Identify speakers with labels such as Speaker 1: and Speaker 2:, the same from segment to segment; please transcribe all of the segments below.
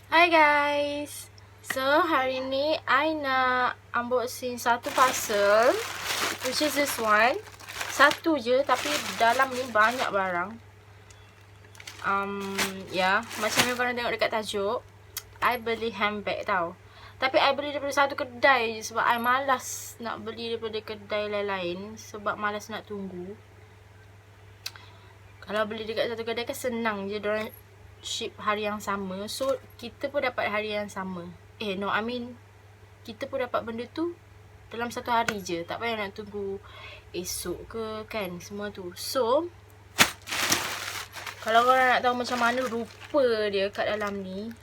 Speaker 1: Hi guys. So hari ni I nak unboxing satu parcel, which is this one. Satu je tapi dalam ni banyak barang. Macam yang korang tengok dekat tajuk, I beli handbag tau. Tapi I beli daripada satu kedai je sebab I malas nak beli daripada kedai lain-lain sebab malas nak tunggu. Kalau beli dekat satu kedai kan senang je, diorang ship hari yang sama. So kita pun dapat hari yang sama. Kita pun dapat benda tu dalam satu hari je. Tak payah nak tunggu esok ke kan, semua tu. So kalau korang nak tahu macam mana rupa dia kat dalam ni,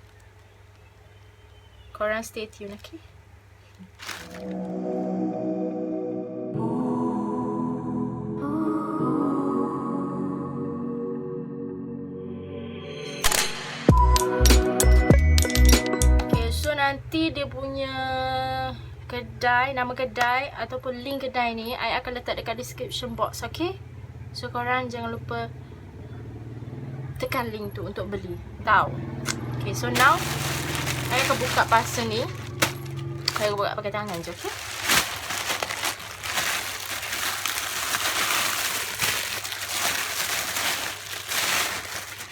Speaker 1: korang stay tune, okay? Nanti dia punya kedai, nama kedai ataupun link kedai ni I akan letak dekat description box, okay? So korang jangan lupa tekan link tu untuk beli, tahu? Okay, so now I akan buka parcel ni. Saya akan buka pakai tangan je, okay?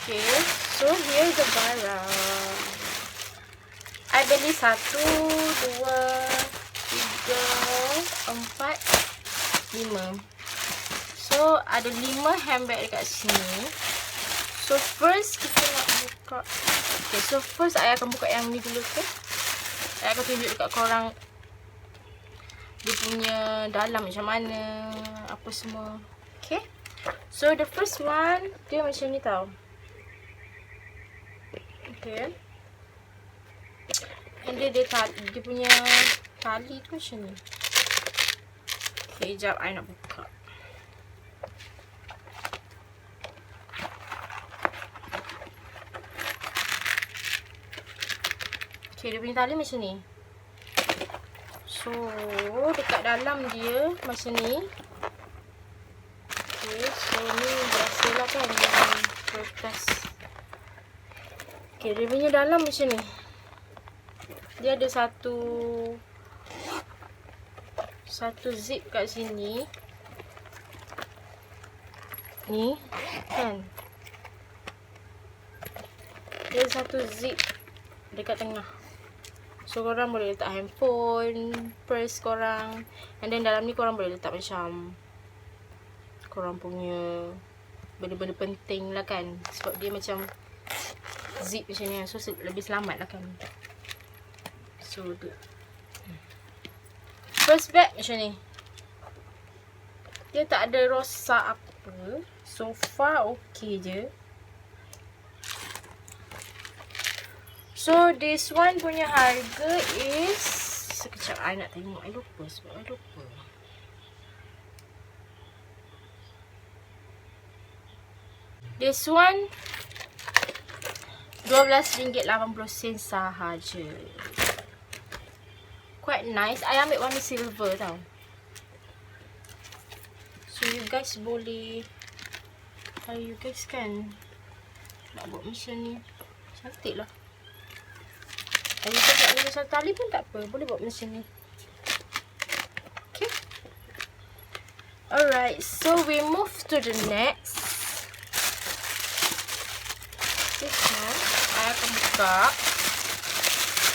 Speaker 1: Okay, so here's the barang. I beli 1, 2, 3, 4, 5. So ada 5 handbag dekat sini. So first kita nak buka. Okay, so first I akan buka yang ni dulu, okay? I akan tunjuk dekat korang dia punya dalam macam mana, apa semua. Okay, so the first one dia macam ni tau. Okay, and dia punya tali tu macam ni. Okay, sekejap I nak buka. Okay, dia punya tali macam ni. So dekat dalam dia macam ni. Okay, so ni biasalah kan yang kertas. Okay, dia punya dalam macam ni. Dia ada satu zip kat sini. Ni kan. Dia ada satu zip dekat tengah. So korang boleh letak handphone, purse korang. And then dalam ni korang boleh letak macam korang punya benda-benda penting lah kan. Sebab dia macam zip macam ni. So lebih selamat lah kan. So first bag macam ni. Dia tak ada rosak apa. So far okay je. So this one punya harga is, sekejap I nak tengok. I lupa sebab I lupa. This one RM12.80 sahaja. Quite nice. I ambil warna silver tau. So you guys boleh, kalau you guys kan nak buat macam ni, cantik lah. Kalau you guys nak guna satu tali pun tak apa, boleh buat macam ni. Okay, alright, so we move to the next. This one I akan buka.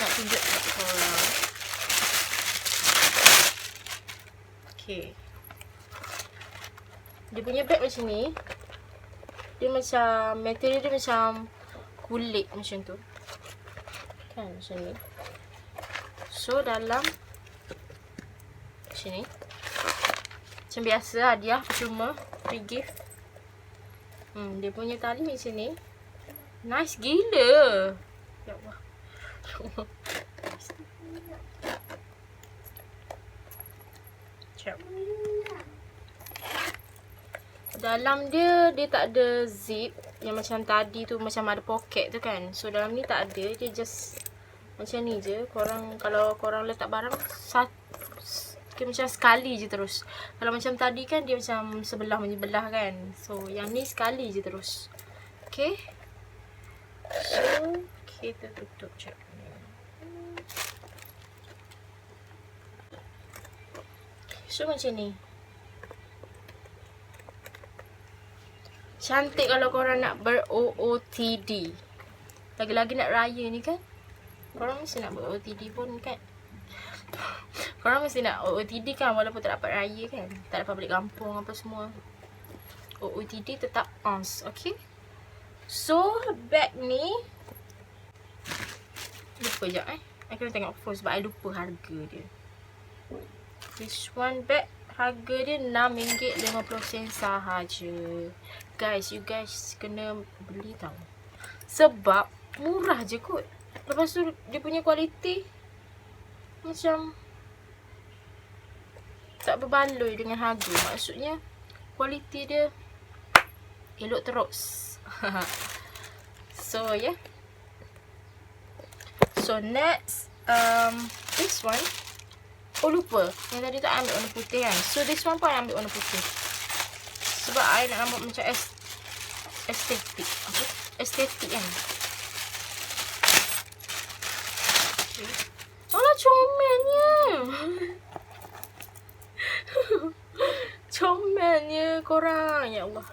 Speaker 1: Nak tunjuk kat korang. Okay, dia punya bag macam ni. Dia macam, material dia macam kulit macam tu kan, macam ni. So dalam macam ni. Macam biasa hadiah percuma, free gift. Dia punya tali macam ni. Nice gila. Ya Allah. Dalam dia tak ada zip yang macam tadi tu, macam ada poket tu kan. So dalam ni tak ada, dia just macam ni je. Kalau korang letak barang macam sekali je terus. Kalau macam tadi kan dia macam sebelah menyebelah kan. So yang ni sekali je terus. Okay, so Kita tutup je. So macam ni. Cantik kalau korang nak ber-OOTD. Lagi-lagi nak raya ni kan. Korang mesti nak ber-OOTD pun kan. Korang mesti nak OOTD kan, walaupun tak dapat raya kan. Tak dapat balik kampung apa semua. OOTD tetap ons. Okay. So bag ni, lupa je I kena tengok phone sebab I lupa harga dia. This one bag, harga dia RM6.50 sahaja. Guys, you guys kena beli tau. Sebab murah je kot. Lepas tu dia punya kualiti macam tak berbaloi dengan harga. Maksudnya kualiti dia elok terus. So yeah. So next, this one. Oh lupa, yang tadi tu I ambil warna putih kan. So this one pun I ambil warna putih. Sebab I nak nampak macam estetik. Apa? Estetik kan. Okay. Alah comelnya. Comelnya korang. Ya Allah.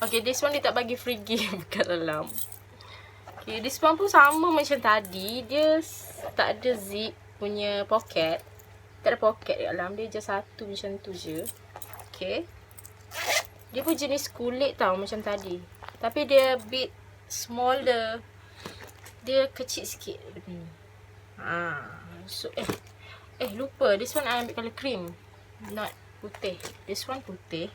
Speaker 1: Okay, this one dia tak bagi free gift kat dalam. Okay, this one pun sama macam tadi. Dia tak ada zip punya pocket. Tak ada pocket kat dalam. Dia je satu macam tu je. Okay. Dia pun jenis kulit tau macam tadi. Tapi dia bit smaller. Dia kecil sikit. So lupa. This one I ambil colour cream. Not putih. This one putih.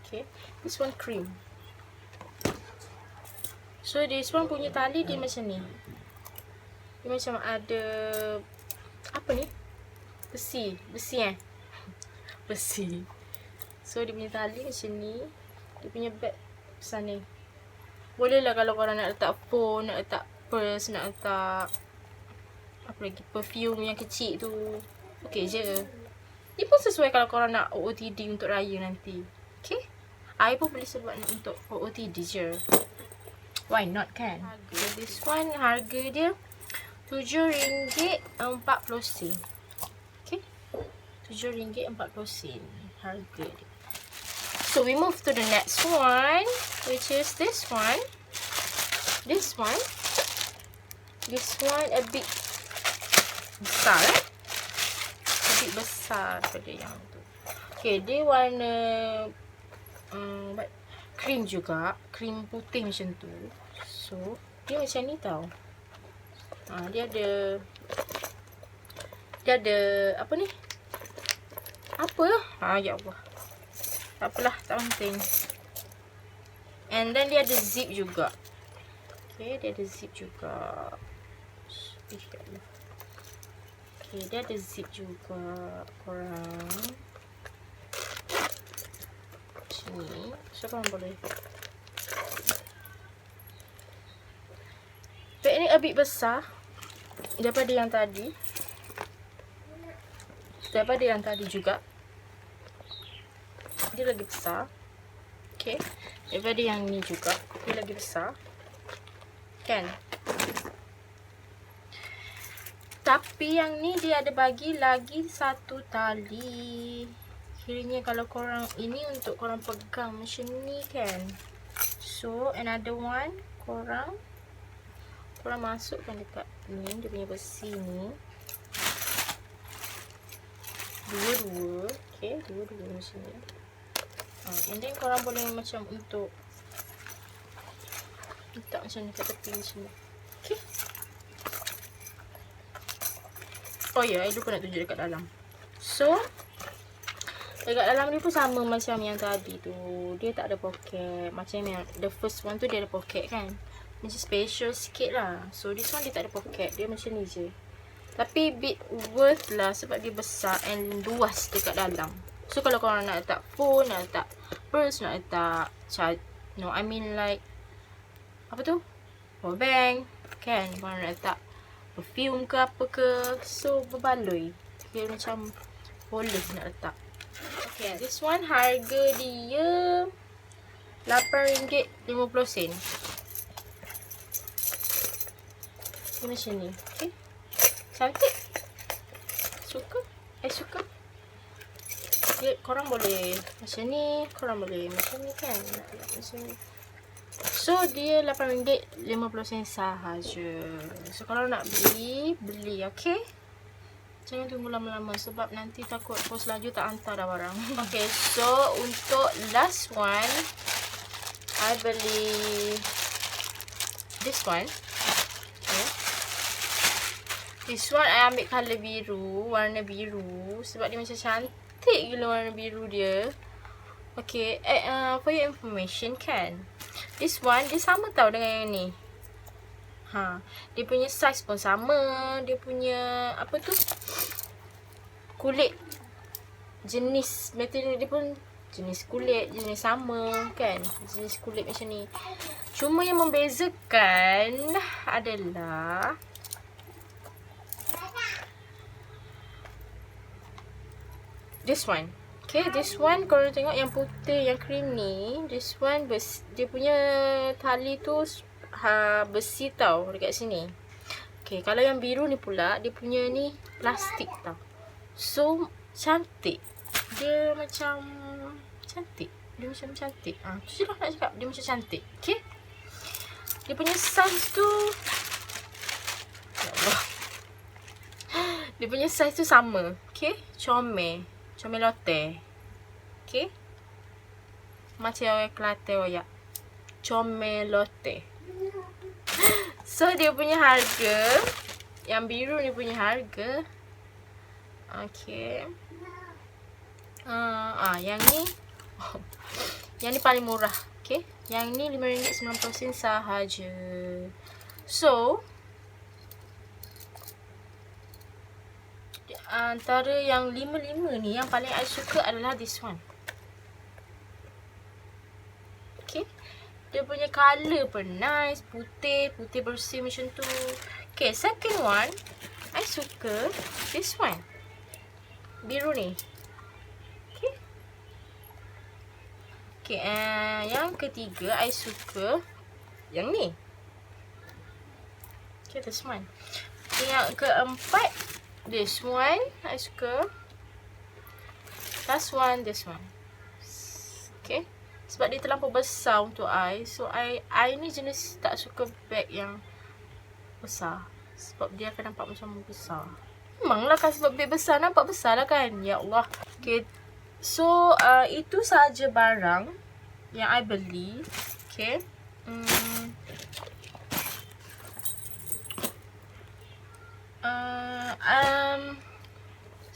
Speaker 1: Okay. This one cream. So this one punya tali dia macam ni. Dia macam ada apa ni? Besi besi. So dia punya tali macam ni. Dia punya bag besar ni. Boleh lah kalau korang nak letak phone, nak letak purse, nak letak apa lagi, perfume yang kecil tu. Okay je. Ni pun sesuai kalau korang nak OOTD untuk raya nanti. Okay. I pun boleh sebab untuk OOTD je. Why not kan? Harga this one, harga dia RM7.40. Okay. RM7.40 harga dia. So we move to the next one, which is this one. This one a bit besar A bit besar daripada yang tu. Okay, dia warna cream juga. Cream putih macam tu. So, dia macam ni tau. Dia ada apa ni? Apa lah? Ya Allah. Tak apalah, tak penting. And then dia ada zip juga. Okay, dia ada zip juga. Okay, dia ada zip juga. Korang macam ni. So, korang boleh. Bag ni a bit besar daripada yang tadi. Daripada yang tadi juga. Dia lagi besar. Okay. Daripada yang ni juga. Dia lagi besar. Kan? Tapi yang ni dia ada bagi lagi satu tali. Kiranya kalau korang ini untuk korang pegang macam ni kan. So another one. Korang masukkan dekat ni. Dia punya besi ni. Dua-dua. Okay. Dua-dua macam ni. And then korang boleh macam untuk letak macam ni kat tepi macam ni. Okay. Oh ya, I lupa nak tunjuk dekat dalam. So dekat dalam ni pun sama macam yang tadi tu. Dia tak ada pocket. Macam yang the first one tu dia ada pocket kan. Macam special sikit lah. So this one dia tak ada pocket. Dia macam ni je. Tapi bit worth lah sebab dia besar and luas dekat dalam. So kalau korang nak letak phone, nak letak purse, nak letak I mean like apa tu? Power bank kan. Korang nak letak perfume ke apa ke. So berbaloi. Dia macam boleh nak letak. Okay, this one harga dia RM8.50. Dia macam ni. Okay. Cantik. Suka? Suka. Dia, korang boleh macam ni. Korang boleh macam ni kan. Macam ni. So, dia RM8.50 sahaja. So, kalau nak beli, beli. Okay. Jangan tunggu lama-lama sebab nanti takut pos laju tak hantar dah barang. Okay, so untuk last one, I beli this one. Okay. This one I ambil colour biru, warna biru sebab dia macam cantik gila warna biru dia. Okay, for your information kan, this one dia sama tau dengan yang ni. Dia punya size pun sama. Dia punya apa tu, kulit, jenis material dia pun jenis kulit, jenis sama kan. Jenis kulit macam ni. Cuma yang membezakan adalah this one. Okay, this one korang tengok yang putih, yang cream ni. This one dia punya tali tu besi tau dekat sini. Okay, kalau yang biru ni pula dia punya ni plastik tau. So cantik. Dia macam cantik. Dia macam cantik. Tu je lah nak cakap. Dia macam cantik. Okay. Dia punya size tu, ya Allah, dia punya size tu sama. Okay. Comel lote. Okay. Macam orang Kelantan royak. Comel lote. So dia punya harga, yang biru ni punya harga, okay, yang ni yang ni paling murah. Okay, yang ni RM5.90 sahaja. So antara yang 5 ni, yang paling I suka adalah this one. Okay, dia punya colour pun nice. Putih bersih macam tu. Okay, second one, I suka this one. Biru ni. Okay. Okay, yang ketiga, I suka yang ni. Okay, this one. Okay, yang keempat, this one, I suka. Last one, this one. Okay. Sebab dia terlampau besar untuk I. So, I ni jenis tak suka bag yang besar. Sebab dia akan nampak macam besar. Memanglah kan sebab bag besar, nampak besar lah kan. Ya Allah. Okay. So, itu sahaja barang yang I beli. Okay.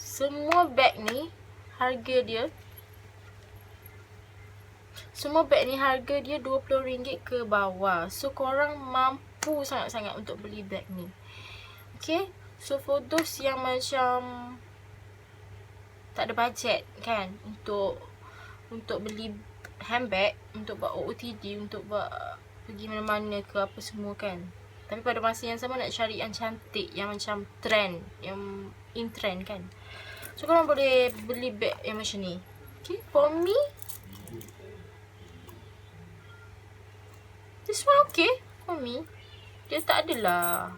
Speaker 1: Semua bag ni, harga dia, RM20 ke bawah. So, korang mampu sangat-sangat untuk beli bag ni. Okay. So, for those yang macam tak ada bajet kan, untuk beli handbag, untuk buat OOTD, untuk buat pergi mana-mana ke apa semua kan. Tapi pada masa yang sama nak cari yang cantik, yang macam trend, yang in trend kan. So, korang boleh beli bag yang macam ni. Okay. For me, this one okay for me. Dia tak adalah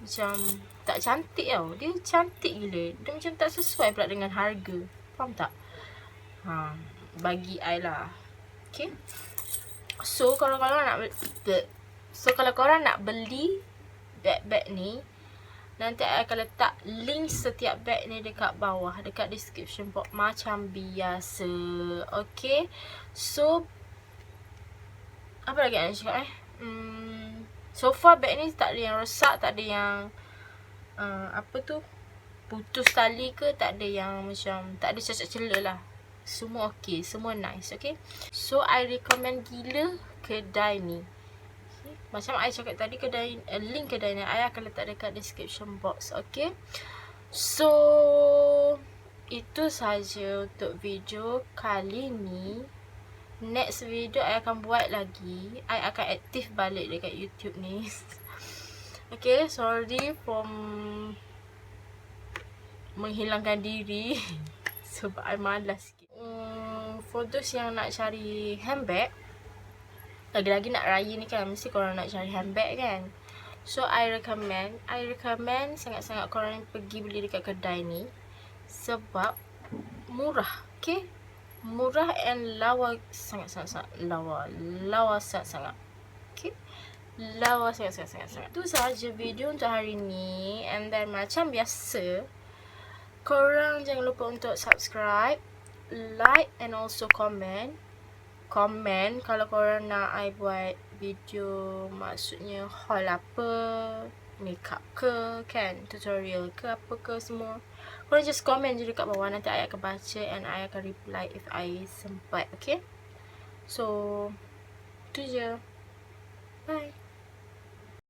Speaker 1: macam tak cantik tau. Dia cantik gila. Dia macam tak sesuai pula dengan harga. Faham tak? Bagi I lah. Okay. So, kalau korang nak beli bag-bag ni, nanti I akan letak link setiap bag ni dekat bawah, dekat description box macam biasa. Okay. So, apa lagi nak cakap so far bag ni tak ada yang rosak, tak ada yang putus tali ke, tak ada yang macam, tak ada cacat celah lah. Semua okey, semua nice. Okay. So I recommend gila kedai ni. Okay. Macam I cakap tadi, kedai link kedai ni I akan letak dekat description box. Okay. So itu saja untuk video kali ni. Next video I akan buat lagi. I akan aktif balik dekat YouTube ni. Okay, sorry for menghilangkan diri sebab I malas sikit. For those yang nak cari handbag, lagi-lagi nak raya ni kan, mesti korang nak cari handbag kan. So I recommend sangat-sangat korang pergi beli dekat kedai ni, sebab murah. Okay, murah and lawa sangat-sangat lawa sangat-sangat. Okay, lawa sangat-sangat. Itu sahaja video untuk hari ni. And then macam biasa, korang jangan lupa untuk subscribe, like and also comment kalau korang nak I buat video, maksudnya haul apa, makeup ke kan, tutorial ke apa ke semua. Korang just comment je dekat bawah, nanti I akan baca and I akan reply if I sempat. Okay, so tu je. Bye.